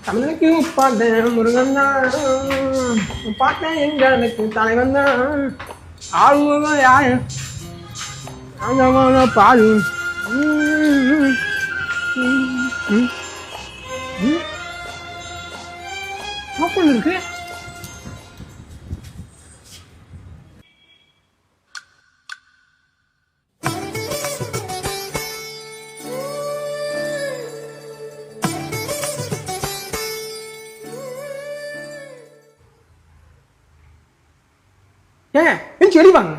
தமிழுக்கு பாட்டேன் முருகன் தான், பாட்டேன் எங்களுக்கு தலைவன் தான், ஆளுங்க யாரு அந்த பாடு இருக்கு. ஏன் செடி வாங்க.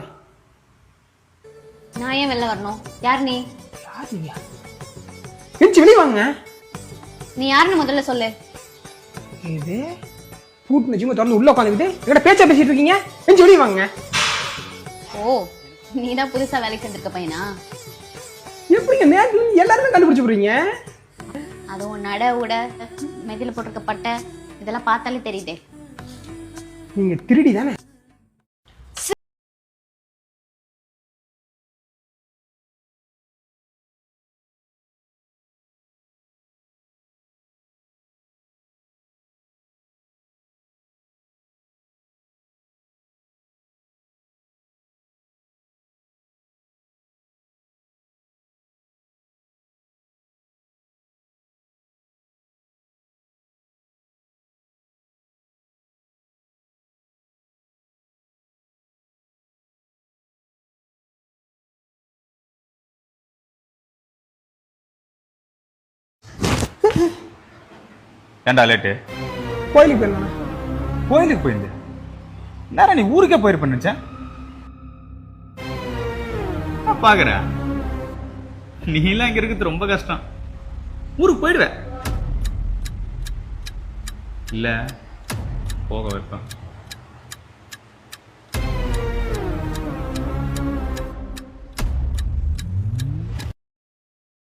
நான் ஏன் வெளில வரணும்? யார் நீ? யார் நீயா? வெளியே வாங்க. நீ யாருன்னு முதல்ல சொல்லு. இது பூட்டு ஜிம்ம திறந்து உள்ள உட்காந்துக்கிட்டு எங்கட பேச்சா பேசிட்டு இருக்கீங்க. வெளியே வாங்க. ஓ, நீ தான் புதுசா வேலைக்கு வந்திருக்க பையனா? எப்படிங்க நேரத்துல எல்லாருமே கண்டுபிடிச்சு போறீங்க? அதுவும் நட உட மெதில போட்டிருக்க பட்டை இதெல்லாம் பார்த்தாலே தெரியுதே. நீங்க திருடி தானே? ஏண்டா லேட்டு? கோயிலுக்கு போயிருந்தேன். கோயிலுக்கு போயிருந்தேன். நேரம் நீ ஊருக்கே போயிருப்ப நினைச்சேன். பாக்குறேன் நீ எல்லாம் இங்க இருக்கிறது ரொம்ப கஷ்டம். ஊருக்கு போயிடுவ இல்ல போக வைப்பேன்.